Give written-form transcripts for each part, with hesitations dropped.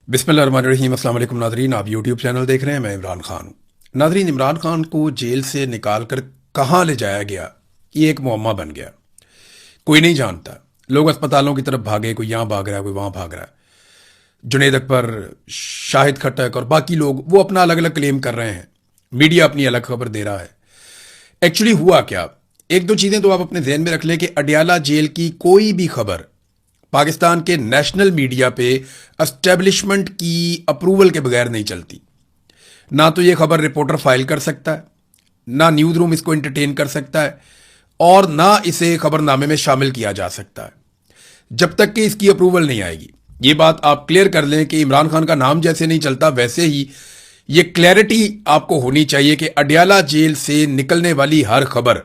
बिस्मिल्लाहिर्रहमानिर्रहीम। अस्सलाम वालेकुम नाज़रीन, आप यूट्यूब चैनल देख रहे हैं। मैं इमरान खान हूँ। नाज़रीन, इमरान खान को जेल से निकाल कर कहाँ ले जाया गया, ये एक मुअम्मा बन गया। कोई नहीं जानता। लोग अस्पतालों की तरफ भागे, कोई यहाँ भाग रहा है, कोई वहाँ भाग रहा है। जुनैद अकबर, शाहिद खट्टक और बाकी लोग वो अपना अलग अलग क्लेम कर रहे हैं। मीडिया अपनी अलग खबर दे रहा है। एक्चुअली हुआ क्या, एक दो चीज़ें तो आप अपने जहन में रख लें कि अडियाला जेल की कोई भी खबर पाकिस्तान के नेशनल मीडिया पे एस्टेब्लिशमेंट की अप्रूवल के बगैर नहीं चलती। ना तो ये खबर रिपोर्टर फाइल कर सकता है, ना न्यूज़ रूम इसको एंटरटेन कर सकता है, और ना इसे खबरनामे में शामिल किया जा सकता है जब तक कि इसकी अप्रूवल नहीं आएगी। ये बात आप क्लियर कर लें कि इमरान खान का नाम जैसे नहीं चलता, वैसे ही ये क्लैरिटी आपको होनी चाहिए कि अडियाला जेल से निकलने वाली हर खबर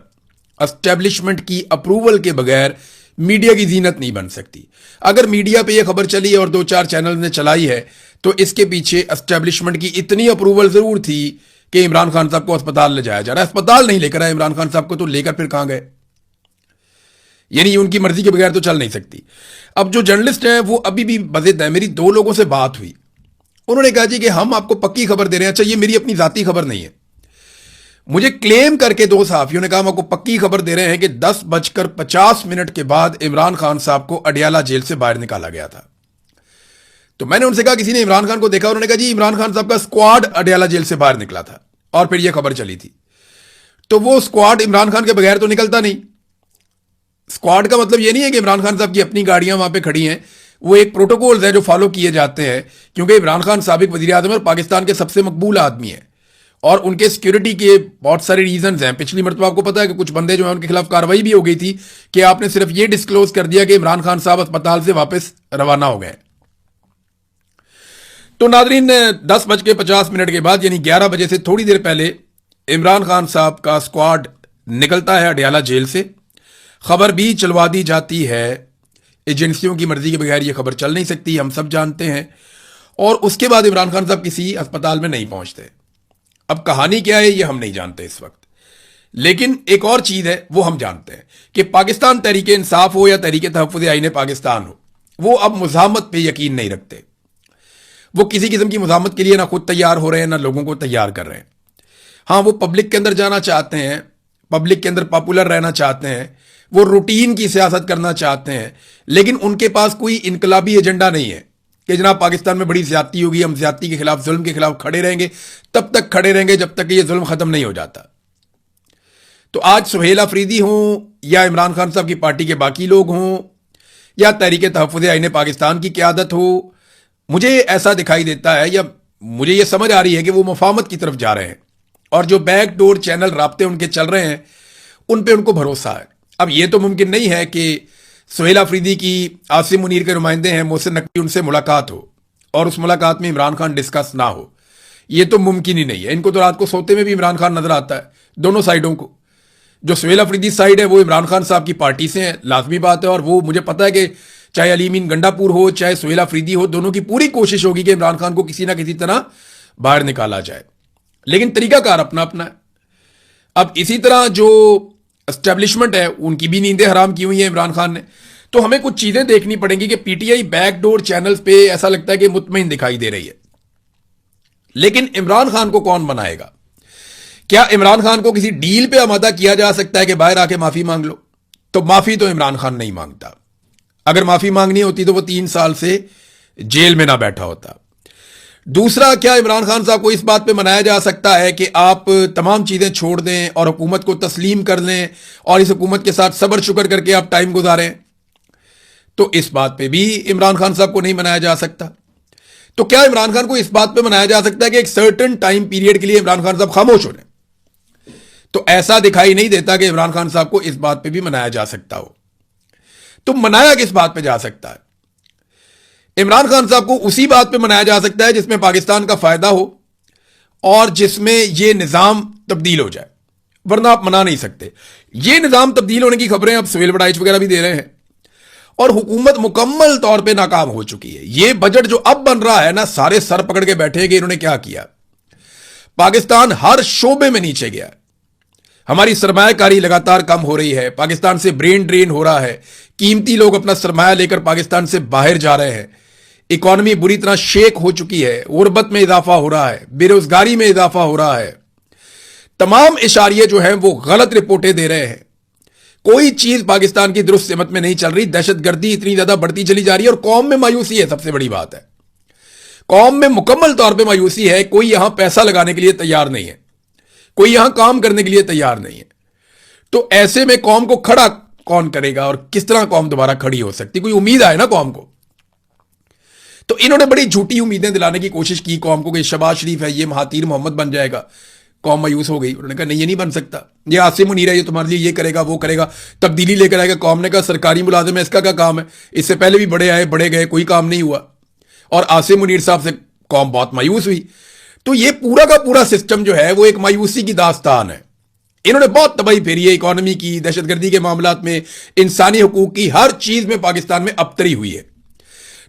एस्टेब्लिशमेंट की अप्रूवल के बगैर मीडिया की जीनत नहीं बन सकती। अगर मीडिया पे ये खबर चली है और दो चार चैनल ने चलाई है तो इसके पीछे एस्टेब्लिशमेंट की इतनी अप्रूवल जरूर थी कि इमरान खान साहब को अस्पताल ले जाया जा रहा है। अस्पताल नहीं लेकर आए इमरान खान साहब को, तो लेकर फिर कहां गए? यानी उनकी मर्जी के बगैर तो चल नहीं सकती। अब जो जर्नलिस्ट हैं वो अभी भी बज़िद है। मेरी दो लोगों से बात हुई, उन्होंने कहा जी कि हम आपको पक्की खबर दे रहे हैं। अच्छा, ये मेरी अपनी जाती खबर नहीं है। मुझे क्लेम करके दो सहाफियों ने कहा हम आपको पक्की खबर दे रहे हैं कि 10:50 के बाद इमरान खान साहब को अडियाला जेल से बाहर निकाला गया था। तो मैंने उनसे कहा किसी ने इमरान खान को देखा? उन्होंने कहा जी इमरान खान साहब का स्क्वाड अडियाला जेल से बाहर निकला था और फिर यह खबर चली थी। तो वो स्क्वाड इमरान खान के बगैर तो निकलता नहीं। स्क्वाड का मतलब यह नहीं है कि इमरान खान साहब की अपनी गाड़ियां वहां पे खड़ी हैं। वो एक प्रोटोकॉल्स है जो फॉलो किए जाते हैं, क्योंकि इमरान खान साबिक वजीर आजम और पाकिस्तान के सबसे मकबूल आदमी है और उनके सिक्योरिटी के बहुत सारे रीजंस हैं। पिछली मरतबा आपको पता है कि कुछ बंदे जो हैं उनके खिलाफ कार्रवाई भी हो गई थी कि आपने सिर्फ ये डिस्क्लोज कर दिया कि इमरान खान साहब अस्पताल से वापस रवाना हो गए। तो नाजरीन, 10:50 के बाद यानी 11 बजे से थोड़ी देर पहले इमरान खान साहब का स्क्वाड निकलता है अडियाला जेल से। खबर भी चलवा दी जाती है। एजेंसियों की मर्जी के बगैर यह खबर चल नहीं सकती, हम सब जानते हैं। और उसके बाद इमरान खान साहब किसी अस्पताल में नहीं पहुंचते। अब कहानी क्या है ये हम नहीं जानते इस वक्त, लेकिन एक और चीज है वो हम जानते हैं कि पाकिस्तान तहरीक इंसाफ हो या तहरीक तहफ़्फ़ुज़ आईन पाकिस्तान हो, वो अब मुज़ाहमत पे यकीन नहीं रखते। वो किसी किस्म की मुज़ाहमत के लिए ना खुद तैयार हो रहे हैं ना लोगों को तैयार कर रहे हैं। हाँ, वो पब्लिक के अंदर जाना चाहते हैं, पब्लिक के अंदर पॉपुलर रहना चाहते हैं, वो रूटीन की सियासत करना चाहते हैं, लेकिन उनके पास कोई इनकलाबी एजेंडा नहीं है कि जनाब पाकिस्तान में बड़ी ज्यादती होगी, हम ज्यादती के खिलाफ, जुल्म के खिलाफ खड़े रहेंगे। तब तक खड़े रहेंगे जब तक कि ये जुल्म खत्म नहीं हो जाता। तो आज सुहेल अफरीदी हों या इमरान खान साहब की पार्टी के बाकी लोग हों या तहरीक तहफ़्फ़ुज़ आईन पाकिस्तान की क़यादत हो, मुझे ऐसा दिखाई देता है या मुझे यह समझ आ रही है कि वो मुफाहमत की तरफ जा रहे हैं और जो बैकडोर चैनल राब्ते उनके चल रहे हैं उन पर उनको भरोसा है। अब यह तो मुमकिन नहीं है कि सुहेल अफरीदी की आसिम मुनीर के नुमाइंदे हैं मोहसिन नकवी, उनसे मुलाकात हो और उस मुलाकात में इमरान खान डिस्कस ना हो। यह तो मुमकिन ही नहीं है। इनको तो रात को सोते में भी इमरान खान नजर आता है, दोनों साइडों को। जो सुहेल अफरीदी साइड है वो इमरान खान साहब की पार्टी से है, लाजमी बात है। और वो मुझे पता है कि चाहे अलीमीन गंडापुर हो चाहे सुहेल अफरीदी हो, दोनों की पूरी कोशिश होगी कि इमरान खान को किसी ना किसी तरह बाहर निकाला जाए, लेकिन तरीकाकार अपना अपना है। अब इसी तरह जो एस्टेब्लिशमेंट है उनकी भी नींदें हराम की हुई है इमरान खान ने। तो हमें कुछ चीजें देखनी पड़ेंगी कि पीटीआई बैकडोर चैनल्स पे ऐसा लगता है कि मुतमईन दिखाई दे रही है, लेकिन इमरान खान को कौन बनाएगा? क्या इमरान खान को किसी डील पे आमादा किया जा सकता है कि बाहर आके माफी मांग लो? तो माफी तो इमरान खान नहीं मांगता। अगर माफी मांगनी होती तो वो 3 साल से जेल में ना बैठा होता। दूसरा, क्या इमरान खान साहब को इस बात पे मनाया जा सकता है कि आप तमाम चीजें छोड़ दें और हुकूमत को तस्लीम कर लें और इस हुकूमत के साथ सब्र शुक्र करके आप टाइम गुजारें? तो इस बात पे भी इमरान खान साहब को नहीं मनाया जा सकता। तो क्या इमरान खान को इस बात पे मनाया जा सकता है कि एक सर्टेन टाइम पीरियड के लिए इमरान खान साहब खामोश हो जाए? तो ऐसा दिखाई नहीं देता कि इमरान खान साहब को इस बात पे भी मनाया जा सकता हो। तो मनाया किस बात पे जा सकता है? इमरान खान साहब को उसी बात पे मनाया जा सकता है जिसमें पाकिस्तान का फायदा हो और जिसमें यह निजाम तब्दील हो जाए, वरना आप मना नहीं सकते। यह निजाम तब्दील होने की खबरें अब सुहेल बड़ाइच वगैरह भी दे रहे हैं और हुकूमत मुकम्मल तौर पे नाकाम हो चुकी है। यह बजट जो अब बन रहा है ना, सारे सर पकड़ के बैठे कि इन्होंने क्या किया। पाकिस्तान हर शोबे में नीचे गया। हमारी सरमायाकारी लगातार कम हो रही है, पाकिस्तान से ब्रेन ड्रेन हो रहा है, कीमती लोग अपना सरमाया लेकर पाकिस्तान से बाहर जा रहे हैं। इकॉनमी बुरी तरह शेक हो चुकी है, गुर्बत में इजाफा हो रहा है, बेरोजगारी में इजाफा हो रहा है, तमाम इशारे जो हैं वो गलत रिपोर्टें दे रहे हैं। कोई चीज पाकिस्तान की दुरुस्त सिमत में नहीं चल रही, दहशतगर्दी इतनी ज्यादा बढ़ती चली जा रही है और कौम में मायूसी है। सबसे बड़ी बात है, कौम में मुकम्मल तौर पे मायूसी है। कोई यहां पैसा लगाने के लिए तैयार नहीं है, कोई यहां काम करने के लिए तैयार नहीं है। तो ऐसे में कौम को खड़ा कौन करेगा और किस तरह कौम दोबारा खड़ी हो सकती? कोई उम्मीद आए ना कौम को। तो इन्होंने बड़ी झूठी उम्मीदें दिलाने की कोशिश की कौम को कि शहबाज शरीफ है, ये महातीर मोहम्मद बन जाएगा। कौम मायूस हो गई। उन्होंने कहा नहीं, ये नहीं बन सकता, ये आसिम मुनीर है, ये तुम्हारे लिए ये करेगा वो करेगा, तब्दीली लेकर आएगा। कौम ने कहा सरकारी मुलाजिम है, इसका क्या काम है? इससे पहले भी बड़े आए बड़े गए, कोई काम नहीं हुआ। और आसिम मुनीर साहब से कौम बहुत मायूस हुई। तो ये पूरा का पूरा सिस्टम जो है वो एक मायूसी की दास्तान है। इन्होंने बहुत तबाही फेरी है इकॉनमी की, दहशतगर्दी के मामलात में, इंसानी हुकूक की, हर चीज में पाकिस्तान में अबतरी हुई है।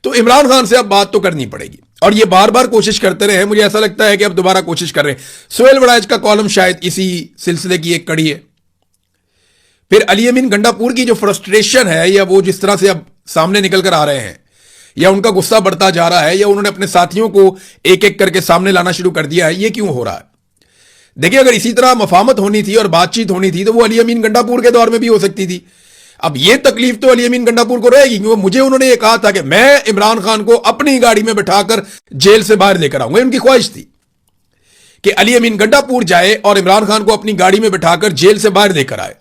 तो इमरान खान से अब बात तो करनी पड़ेगी और ये बार बार कोशिश करते रहे। मुझे ऐसा लगता है कि अब दोबारा कोशिश कर रहे हैं। सोहेल वड़ाइच का कॉलम शायद इसी सिलसिले की एक कड़ी है। फिर अली अमीन गंडापुर की जो फ्रस्ट्रेशन है, या वो जिस तरह से अब सामने निकल कर आ रहे हैं, या उनका गुस्सा बढ़ता जा रहा है, या उन्होंने अपने साथियों को एक एक करके सामने लाना शुरू कर दिया है, ये क्यों हो रहा है? देखिए, अगर इसी तरह मफामत होनी थी और बातचीत होनी थी तो वो अली अमीन गंडापुर के दौर में भी हो सकती थी। अब ये तकलीफ तो अली अमीन गंडापुर को रहेगी, क्योंकि मुझे उन्होंने ये कहा था कि मैं इमरान खान को अपनी गाड़ी में बिठाकर जेल से बाहर लेकर आऊंगा। उनकी ख्वाहिश थी कि अली अमीन गंडापुर जाए और इमरान खान को अपनी गाड़ी में बिठाकर जेल से बाहर लेकर आए।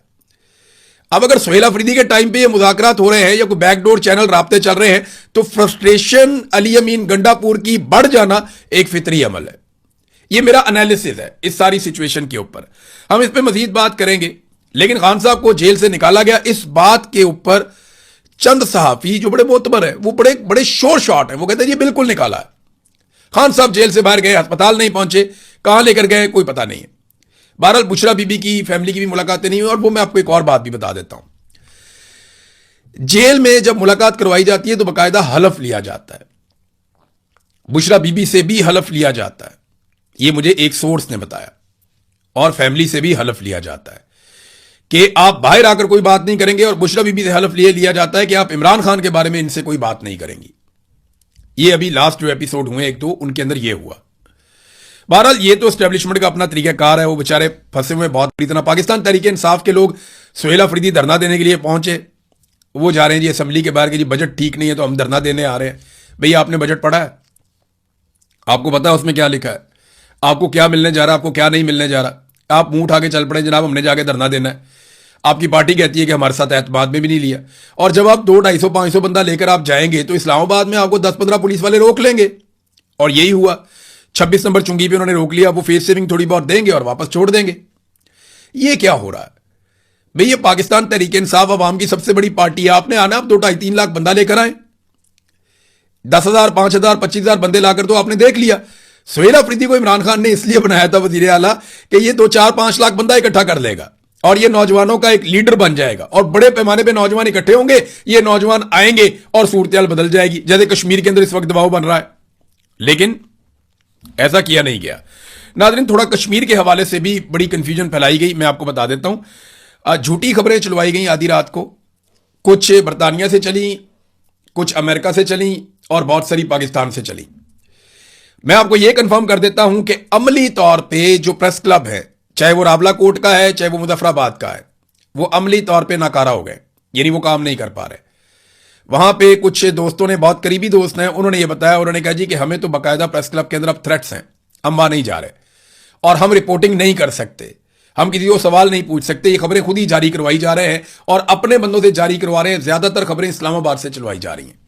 अब अगर सुहेल अफरीदी के टाइम पे ये मुज़ाकरात हो रहे हैं या कोई बैकडोर चैनल राब्ते चल रहे हैं, तो फ्रस्ट्रेशन अली अमीन गंडापुर की बढ़ जाना एक फितरी अमल है। ये मेरा एनालिसिस है इस सारी सिचुएशन के ऊपर। हम इस पे मजीद बात करेंगे। लेकिन खान साहब को जेल से निकाला गया, इस बात के ऊपर चंद सहाफी जो बड़े मोतबर है, वो बड़े बड़े शोर शॉट है, वो कहते हैं ये बिल्कुल निकाला है। खान साहब जेल से बाहर गए, अस्पताल नहीं पहुंचे, कहां लेकर गए कोई पता नहीं है। बहरहाल बुशरा बीबी की फैमिली की भी मुलाकातें नहीं हुई। और वो मैं आपको एक और बात भी बता देता हूं, जेल में जब मुलाकात करवाई जाती है तो बाकायदा हलफ लिया जाता है। बुशरा बीबी से भी हलफ लिया जाता है, ये मुझे एक सोर्स ने बताया। और फैमिली से भी हलफ लिया जाता है कि आप बाहर आकर कोई बात नहीं करेंगे। और बुशरा बीबी से हलफ लिया जाता है कि आप इमरान खान के बारे में इनसे कोई बात नहीं करेंगी। ये अभी लास्ट जो एपिसोड हुए एक दो, उनके अंदर ये हुआ। बहरहाल ये तो एस्टेब्लिशमेंट का अपना तरीकाकार है, वो बेचारे फंसे हुए बहुत बुरी तरह। पाकिस्तान तहरीक इंसाफ के लोग सोहेल अफरीदी धरना देने के लिए पहुंचे, वो जा रहे हैं जी असेंबली के बाहर कि जी बजट ठीक नहीं है तो हम धरना देने आ रहे हैं। भैया आपने बजट पढ़ा है? आपको पता है उसमें क्या लिखा है? आपको क्या मिलने जा रहा है, आपको क्या नहीं मिलने जा रहा? आप मुंह उठा के चल पड़े जनाब हमने जाके धरना देना है। आपकी पार्टी कहती है कि हमारे साथ एतमाद में भी नहीं लिया। और जब आप 200, 250, 500 बंदा लेकर आप जाएंगे तो इस्लामाबाद में आपको 10-15 पुलिस वाले रोक लेंगे। और यही हुआ, 26 नंबर चुंगी पे उन्होंने रोक लिया। वो फेस सेविंग थोड़ी बहुत देंगे और वापस छोड़ देंगे। ये क्या हो रहा है भाई? ये पाकिस्तान तहरीक इंसाफ अवाम की सबसे बड़ी पार्टी है। आपने आना, आप 2, 2.5, 3 लाख बंदा लेकर आए, 10,000, 5,000, 25,000 बंदे लाकर तो आपने देख लिया। सोहेल अफरीदी को इमरान खान ने इसलिए बनाया था वजीर आला कि ये 2, 4, 5 लाख बंदा इकट्ठा कर लेगा और ये नौजवानों का एक लीडर बन जाएगा और बड़े पैमाने पे नौजवान इकट्ठे होंगे, ये नौजवान आएंगे और सूरत बदल जाएगी, जैसे कश्मीर के अंदर इस वक्त दबाव बन रहा है। लेकिन ऐसा किया नहीं गया। नाज़रीन, थोड़ा कश्मीर के हवाले से भी बड़ी कंफ्यूजन फैलाई गई, मैं आपको बता देता हूं। झूठी खबरें चलवाई गई आधी रात को, कुछ बरतानिया से चली, कुछ अमेरिका से चली और बहुत सारी पाकिस्तान से चली। मैं आपको यह कंफर्म कर देता हूं कि अमली तौर पे जो प्रेस क्लब है, चाहे वो रावला कोट का है चाहे वो मुजफ्फराबाद का है, वो अमली तौर पे नाकारा हो गए, यानी वो काम नहीं कर पा रहे। वहां पे कुछ दोस्तों ने, बहुत करीबी दोस्त हैं, उन्होंने ये बताया, उन्होंने कहा जी कि हमें तो बाकायदा प्रेस क्लब के अंदर अब थ्रेट्स हैं, हम वहां नहीं जा रहे और हम रिपोर्टिंग नहीं कर सकते, हम किसी को सवाल नहीं पूछ सकते, ये खबरें खुद ही जारी करवाई जा रहे हैं और अपने बंदों से जारी करवा रहे हैं। ज्यादातर खबरें इस्लामाबाद से चलवाई जा रही हैं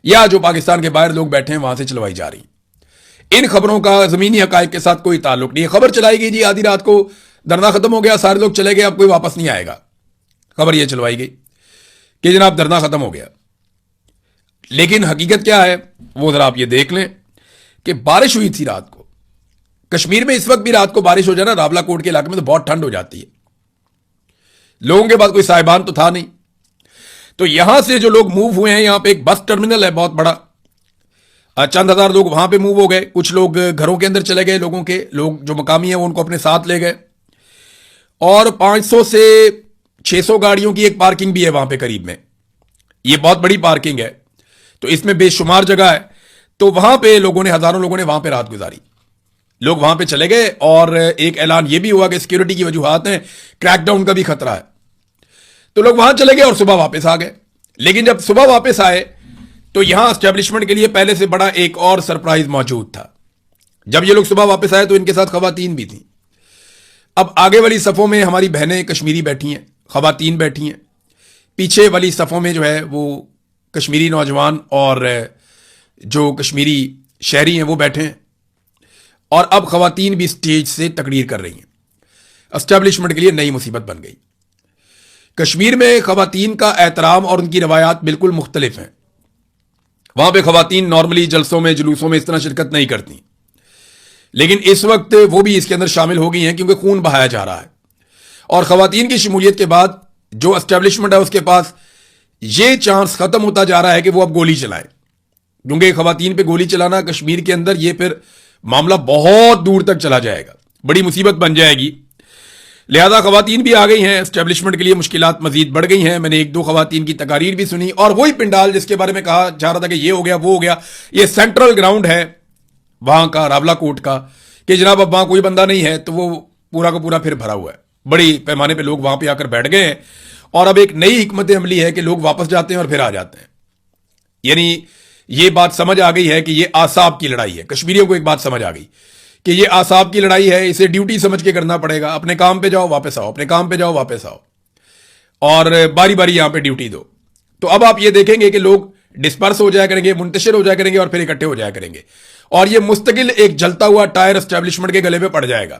या जो पाकिस्तान के बाहर लोग बैठे हैं वहां से चलवाई जा रही हैं। इन खबरों का जमीनी हकायक के साथ कोई ताल्लुक नहीं है। खबर चलाई गई जी आधी रात को, धरना खत्म हो गया, सारे लोग चले गए, अब कोई वापस नहीं आएगा। खबर यह चलवाई गई कि जनाब धरना खत्म हो गया। लेकिन हकीकत क्या है वो जरा आप ये देख लें कि बारिश हुई थी रात को। कश्मीर में इस वक्त भी रात को बारिश हो जाए ना, रावलाकोट के इलाके में, तो बहुत ठंड हो जाती है। लोगों के पास कोई साहिबान तो था नहीं। तो यहां से जो लोग मूव हुए हैं, यहां पे एक बस टर्मिनल है बहुत बड़ा, चंद हजार लोग वहां पे मूव हो गए। कुछ लोग घरों के अंदर चले गए, लोगों के लोग जो मकामी है वो उनको अपने साथ ले गए। और 500 से 600 गाड़ियों की एक पार्किंग भी है वहां पे करीब में। ये बहुत बड़ी पार्किंग है। तो इसमें बेशुमार जगह है। तो वहां पे लोगों ने, हजारों लोगों ने वहां पे रात गुजारी। लोग वहां पे चले गए और एक ऐलान ये भी हुआ कि सिक्योरिटी की वजूहात हैं, क्रैकडाउन का भी खतरा है। तो लोग वहां चले गए और सुबह वापस आ गए। लेकिन जब सुबह वापस आए तो यहां एस्टेब्लिशमेंट के लिए पहले से बड़ा एक और सरप्राइज मौजूद था। जब ये लोग सुबह वापस आए तो इनके साथ खवातीन भी थी। अब आगे वाली सफ़ों में हमारी बहनें कश्मीरी बैठी हैं, खवातीन बैठी हैं। पीछे वाली सफ़ों में जो है वो कश्मीरी नौजवान और जो कश्मीरी शहरी हैं वो बैठे हैं। और अब खवातीन भी स्टेज से तकरीर कर रही हैं। एस्टेब्लिशमेंट के लिए नई मुसीबत बन गई। कश्मीर में खवातीन का एहतराम और उनकी रवायात बिल्कुल मुख्तलिफ हैं। वहां पे खवातीन नॉर्मली जलसों में, जुलूसों में इस तरह शिरकत नहीं करती, लेकिन इस वक्त वो भी इसके अंदर शामिल हो गई हैं क्योंकि खून बहाया जा रहा है। और खवातीन की शमूलियत के बाद जो एस्टेब्लिशमेंट है उसके पास ये चांस खत्म होता जा रहा है कि वो अब गोली चलाए, क्योंकि खवातीन पे गोली चलाना कश्मीर के अंदर ये फिर मामला बहुत दूर तक चला जाएगा, बड़ी मुसीबत बन जाएगी। लिहाजा खवातीन भी आ गई हैं। एस्टेब्लिशमेंट के लिए मुश्किलात मजीद बढ़ गई हैं। मैंने एक दो खवातीन की तकारीर भी सुनी। और वही पिंडाल जिसके बारे में कहा जा रहा था कि ये हो गया वो हो गया, ये सेंट्रल ग्राउंड है वहां का, रावला कोट का, कि जनाब अब वहां कोई बंदा नहीं है, तो वो पूरा का पूरा फिर भरा हुआ है। बड़ी पैमाने पर लोग वहां पर आकर बैठ गए हैं। और अब एक नई हिकमत अमली है कि लोग वापस जाते हैं और फिर आ जाते हैं। यानी ये बात समझ आ गई है कि ये आसाब की लड़ाई है। कश्मीरियों को एक बात समझ आ गई कि ये आसाब की लड़ाई है, इसे ड्यूटी समझ के करना पड़ेगा। अपने काम पे जाओ वापस आओ, अपने काम पे जाओ वापस आओ, और बारी बारी यहां पे ड्यूटी दो। तो अब आप ये देखेंगे कि लोग डिस्पर्स हो जाया करेंगे, मुंतशिर हो जाया करेंगे और फिर इकट्ठे हो जाया करेंगे। और ये मुस्तकिल एक जलता हुआ टायर एस्टेब्लिशमेंट के गले पे पड़ जाएगा।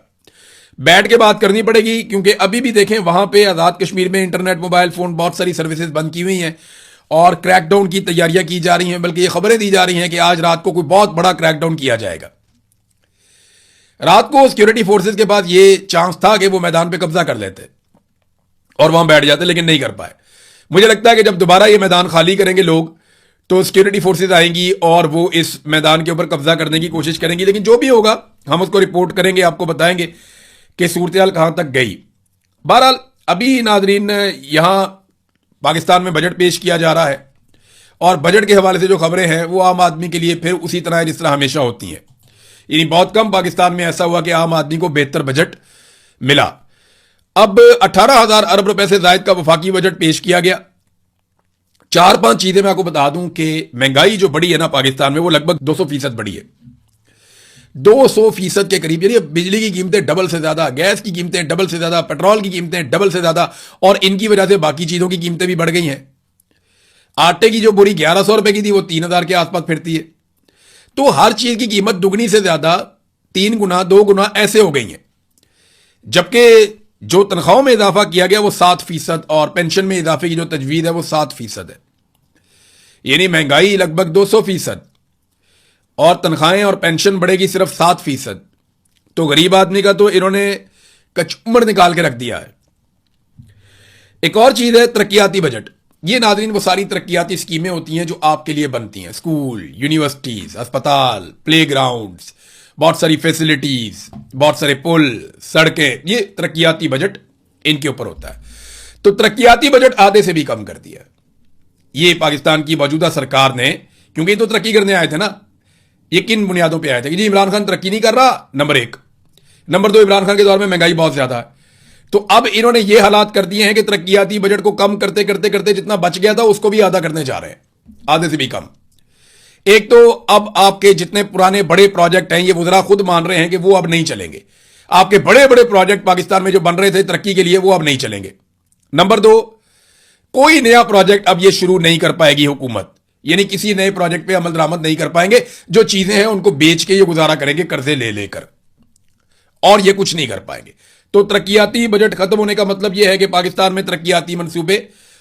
बैठ के बात करनी पड़ेगी, क्योंकि अभी भी देखें वहां पे आजाद कश्मीर में इंटरनेट, मोबाइल फोन, बहुत सारी सर्विसेज बंद की हुई हैं और क्रैकडाउन की तैयारियां की जा रही हैं। बल्कि ये खबरें दी जा रही हैं कि आज रात को कोई बहुत बड़ा क्रैकडाउन किया जाएगा। रात को सिक्योरिटी फोर्सेस के पास ये चांस था कि वो मैदान पे कब्जा कर लेते और वहां बैठ जाते, लेकिन नहीं कर पाए। मुझे लगता है कि जब दोबारा ये मैदान खाली करेंगे लोग, तो सिक्योरिटी फोर्सेस आएंगी और वो इस मैदान के ऊपर कब्जा करने की कोशिश करेंगी। लेकिन जो भी होगा हम उसको रिपोर्ट करेंगे, आपको बताएंगे कि सूरत कहां तक गई। बहरहाल अभी नाजरीन यहां पाकिस्तान में बजट पेश किया जा रहा है और बजट के हवाले से जो खबरें हैं वो आम आदमी के लिए फिर उसी तरह है जिस तरह हमेशा होती हैं। यानी बहुत कम पाकिस्तान में ऐसा हुआ कि आम आदमी को बेहतर बजट मिला। अब 18,000 अरब रुपए से जायद का वफाकी बजट पेश किया गया। 4-5 चीजें मैं आपको बता दूं कि महंगाई जो बढ़ी है ना पाकिस्तान में, वो लगभग 200% बढ़ी है। 200% के करीब। यानी बिजली की कीमतें डबल से ज्यादा, गैस की कीमतें डबल से ज्यादा, पेट्रोल की कीमतें डबल से ज्यादा, और इनकी वजह से बाकी चीजों की कीमतें भी बढ़ गई हैं। आटे की जो बोरी 1100 रुपए की थी वो 3,000 के आसपास फिरती है। तो हर चीज की कीमत दुगनी से ज्यादा, 3 गुना 2 गुना ऐसे हो गई है। जबकि जो तनख्वाहों में इजाफा किया गया वो 7%, और पेंशन में इजाफे की जो तजवीज है वो 7% है। यानी महंगाई लगभग 200%, और तनख्वाहें और पेंशन बढ़ेगी सिर्फ 7%। तो गरीब आदमी का तो इन्होंने कचूमर निकाल के रख दिया है। एक और चीज है तरक्याती बजट। ये नाज़रीन वो सारी तरक्याती स्कीमें होती हैं जो आपके लिए बनती हैं। स्कूल, यूनिवर्सिटीज, अस्पताल, प्ले ग्राउंड्स, बहुत सारी फैसिलिटीज, बहुत सारे पुल, सड़कें, ये तरक्याती बजट इनके ऊपर होता है। तो तरक्याती बजट आधे से भी कम कर दिया। ये पाकिस्तान की मौजूदा सरकार ने, क्योंकि तो तरक्की करने आए थे ना, ये किन बुनियादों पे आए थे कि जी इमरान खान तरक्की नहीं कर रहा, नंबर 1। नंबर 2, इमरान खान के दौर में महंगाई बहुत ज्यादा है। तो अब इन्होंने ये हालात कर दिए हैं कि तरक्याती बजट को कम करते करते करते जितना बच गया था उसको भी आधा करने जा रहे हैं, आधे से भी कम। एक तो अब आपके जितने पुराने बड़े प्रोजेक्ट हैं, ये वुज़रा खुद मान रहे हैं कि वो अब नहीं चलेंगे। आपके बड़े बड़े प्रोजेक्ट पाकिस्तान में जो बन रहे थे तरक्की के लिए, वो अब नहीं चलेंगे। नंबर 2, कोई नया प्रोजेक्ट अब ये शुरू नहीं कर पाएगी हुकूमत। यानी किसी नए प्रोजेक्ट पे अमल दरामद नहीं कर पाएंगे। जो चीजें हैं उनको बेच के ये गुजारा करेंगे कर्जे ले लेकर, और ये कुछ नहीं कर पाएंगे। तो तरक्याती बजट खत्म होने का मतलब यह है कि पाकिस्तान में तरक्याती मंसूबे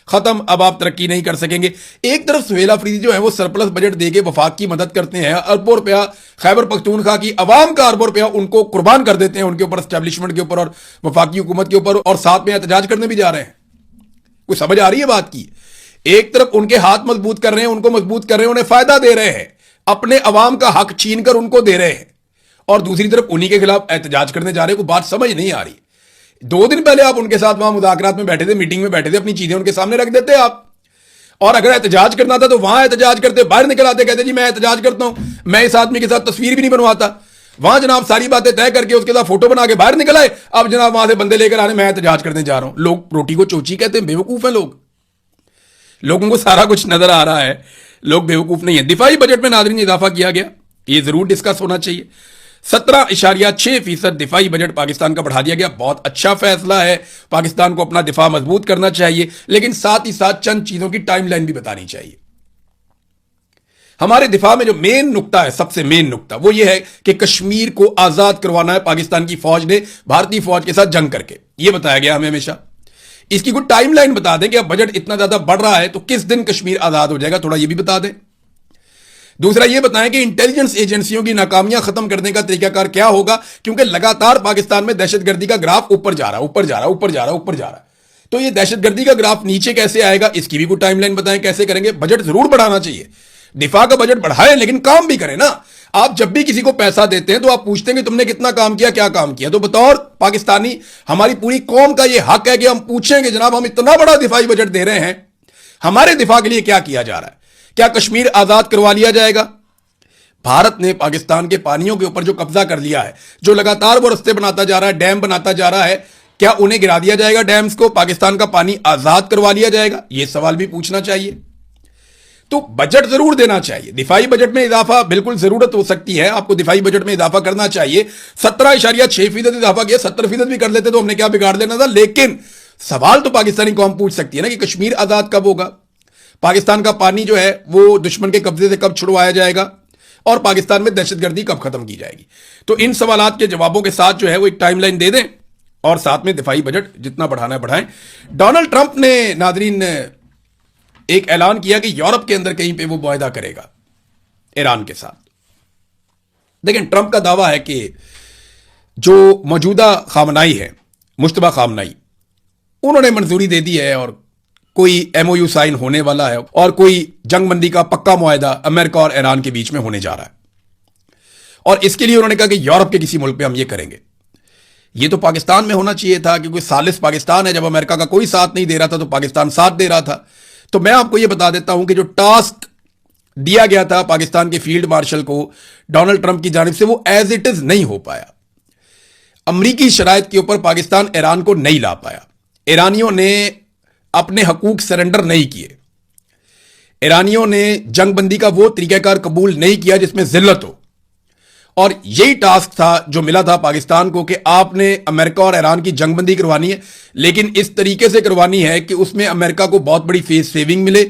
खत्म, अब आप तरक्की नहीं कर सकेंगे। एक तरफ सुहेल अफरीदी जो है वो सरप्लस बजट देके वफाक की मदद करते हैं, अरबों रुपया खैबर पख्तूनख्वा की अवाम का अरबों रुपया उनको कुर्बान कर देते हैं, उनके ऊपर, एस्टेब्लिशमेंट के ऊपर और वफाकी हुकूमत के ऊपर, और साथ में एहतजाज करने भी जा रहे हैं। कोई समझ आ रही है बात की? एक तरफ उनके हाथ मजबूत कर रहे हैं, उनको मजबूत कर रहे हैं, उन्हें फायदा दे रहे हैं, अपने अवाम का हक छीन कर उनको दे रहे हैं, और दूसरी तरफ उन्हीं के खिलाफ एहतजाज करने जा रहे हैं। कोई बात समझ नहीं आ रही। 2 दिन पहले आप उनके साथ वहां मुज़ाकरात में बैठे थे, मीटिंग में बैठे थे, अपनी चीजें उनके सामने रख देते आप। और अगर एहतजाज करना था तो वहां एहतजाज करते, बाहर निकल आते, कहते जी मैं एहतजाज करता हूं, मैं इस आदमी के साथ तस्वीर भी नहीं बनवाता। वहां जनाब सारी बातें तय करके उसके साथ फोटो बना के बाहर निकल आए, अब जनाब वहां से बंदे लेकर आने, मैं एहतजाज करने जा रहा हूं। लोग रोटी को चोची कहते हैं, बेवकूफ है लोग, लोगों को सारा कुछ नजर आ रहा है, लोग बेवकूफ नहीं है। दिफाई बजट में नाज़रीन इजाफा किया गया, ये जरूर डिस्कस होना चाहिए। 17.6% दिफाई बजट पाकिस्तान का बढ़ा दिया गया, बहुत अच्छा फैसला है। पाकिस्तान को अपना दिफा मजबूत करना चाहिए, लेकिन साथ ही साथ चंद चीजों की टाइमलाइन भी बतानी चाहिए। हमारे दिफा में जो मेन नुक्ता है, सबसे मेन नुक्ता वो ये है कि कश्मीर को आजाद करवाना है पाकिस्तान की फौज ने भारतीय फौज के साथ जंग करके, यह बताया गया हमें हमेशा। इसकी कोई टाइमलाइन बता दें कि अब बजट इतना ज्यादा बढ़ रहा है तो किस दिन कश्मीर आजाद हो जाएगा, थोड़ा यह भी बता दें। दूसरा यह बताएं कि इंटेलिजेंस एजेंसियों की नाकामियां खत्म करने का तरीकाकार क्या होगा, क्योंकि लगातार पाकिस्तान में दहशतगर्दी का ग्राफ ऊपर जा रहा है, ऊपर जा रहा है, ऊपर जा रहा है, ऊपर जा रहा है। तो यह दहशतगर्दी का ग्राफ नीचे कैसे आएगा, इसकी भी कोई टाइमलाइन बताएं, कैसे करेंगे। बजट जरूर बढ़ाना चाहिए, दिफा का बजट बढ़ाएं, लेकिन काम भी करें ना। आप जब भी किसी को पैसा देते हैं तो आप पूछते हैं कि तुमने कितना काम किया, क्या काम किया। तो बतौर पाकिस्तानी हमारी पूरी कौम का यह हक है कि हम पूछेंगे जनाब हम इतना बड़ा दिफाई बजट दे रहे हैं, हमारे दिफा के लिए क्या किया जा रहा है, क्या कश्मीर आजाद करवा लिया जाएगा। भारत ने पाकिस्तान के पानियों के ऊपर जो कब्जा कर लिया है, जो लगातार वो रस्ते बनाता जा रहा है, डैम बनाता जा रहा है, क्या उन्हें गिरा दिया जाएगा डैम्स को, पाकिस्तान का पानी आजाद करवा लिया जाएगा, यह सवाल भी पूछना चाहिए। तो बजट जरूर देना चाहिए, दिफाई बजट में इजाफा बिल्कुल जरूरत हो सकती है, आपको दिफाई बजट में इजाफा करना चाहिए। 17.6% इजाफा किया, 70% भी कर लेते तो हमने क्या बिगाड़ लेना था। लेकिन सवाल तो पाकिस्तानी कौम पूछ सकती है ना कि कश्मीर आजाद कब होगा, पाकिस्तान का पानी जो है वो दुश्मन के कब्जे से कब छुड़वाया जाएगा, और पाकिस्तान में दहशतगर्दी कब खत्म की जाएगी। तो इन सवालात के जवाबों के साथ जो है वो एक टाइमलाइन दे दें, और साथ में दिफाई बजट जितना बढ़ाना है बढ़ाएं। डोनाल्ड ट्रंप ने नाजरीन एक ऐलान किया कि यूरोप के अंदर कहीं पे वो मुआहदा करेगा ईरान के साथ। लेकिन ट्रंप का दावा है कि जो मौजूदा खामनाई है, मुश्तबा खामनाई, उन्होंने मंजूरी दे दी है और कोई एमओयू साइन होने वाला है और कोई जंगबंदी का पक्का मुआहदा अमेरिका और ईरान के बीच में होने जा रहा है। और इसके लिए उन्होंने कहा कि यूरोप के किसी मुल्क पे हम ये करेंगे। ये तो पाकिस्तान में होना चाहिए था, क्योंकि सालिस पाकिस्तान है, जब अमेरिका का कोई साथ नहीं दे रहा था तो पाकिस्तान साथ दे रहा था। तो मैं आपको यह बता देता हूं कि जो टास्क दिया गया था पाकिस्तान के फील्ड मार्शल को डोनाल्ड ट्रंप की जानिब से, वो एज इट इज नहीं हो पाया। अमरीकी शराइत के ऊपर पाकिस्तान ईरान को नहीं ला पाया, ईरानियों ने अपने हकूक सरेंडर नहीं किए, ईरानियों ने जंगबंदी का वो तरीकाकार कबूल नहीं किया जिसमें जिल्लत हो। और यही टास्क था जो मिला था पाकिस्तान को कि आपने अमेरिका और ईरान की जंगबंदी करवानी है, लेकिन इस तरीके से करवानी है कि उसमें अमेरिका को बहुत बड़ी फेस सेविंग मिले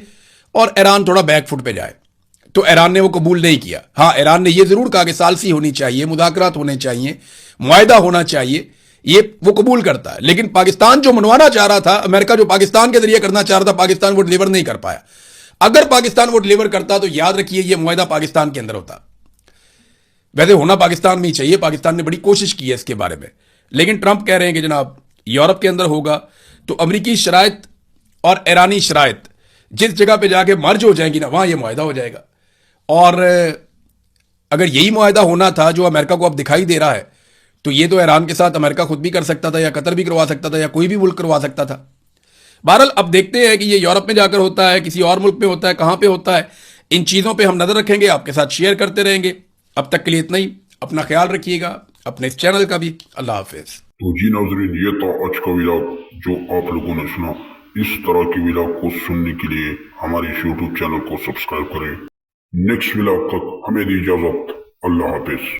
और ईरान थोड़ा बैकफुट पे जाए। तो ईरान ने वो कबूल नहीं किया। हाँ, ईरान ने यह जरूर कहा कि सालसी होनी चाहिए, मुज़ाकरात होने चाहिए, मुआहदा होना चाहिए, ये वो कबूल करता है। लेकिन पाकिस्तान जो मनवाना चाह रहा था, अमेरिका जो पाकिस्तान के जरिए करना चाह रहा था, पाकिस्तान वो डिलीवर नहीं कर पाया। अगर पाकिस्तान वो डिलीवर करता तो याद रखिए ये मुआहदा पाकिस्तान के अंदर होता। वैसे होना पाकिस्तान में ही चाहिए, पाकिस्तान ने बड़ी कोशिश की है इसके बारे में, लेकिन ट्रंप कह रहे हैं कि जनाब यूरोप के अंदर होगा। तो अमरीकी शराइत और ईरानी शराइत जिस जगह पे जाके मर्ज हो जाएंगी ना, वहां यह मुआहदा हो जाएगा। और अगर यही मुआहदा होना था जो अमेरिका को अब दिखाई दे रहा है, तो ये तो ईरान के साथ अमेरिका खुद भी कर सकता था, या कतर भी करवा सकता था, या कोई भी मुल्क करवा सकता था। बहरहाल अब देखते हैं कि ये यूरोप में जाकर होता है, किसी और मुल्क में होता है, कहां पे होता है। इन चीजों पे हम नजर रखेंगे, आपके साथ शेयर करते रहेंगे। अब तक के लिए इतना ही, अपना ख्याल रखिएगा, अपने इस चैनल का भी। अल्लाह हाफिज। तो जी नाजरीन, ये था आज का व्लॉग जो आप लोगों ने सुना। इस तरह के व्लॉग को सुनने के लिए हमारे यूट्यूब चैनल को सब्सक्राइब करें। नेक्स्ट व्लॉग तक हमें दी इजाजत। अल्लाह हाफिज।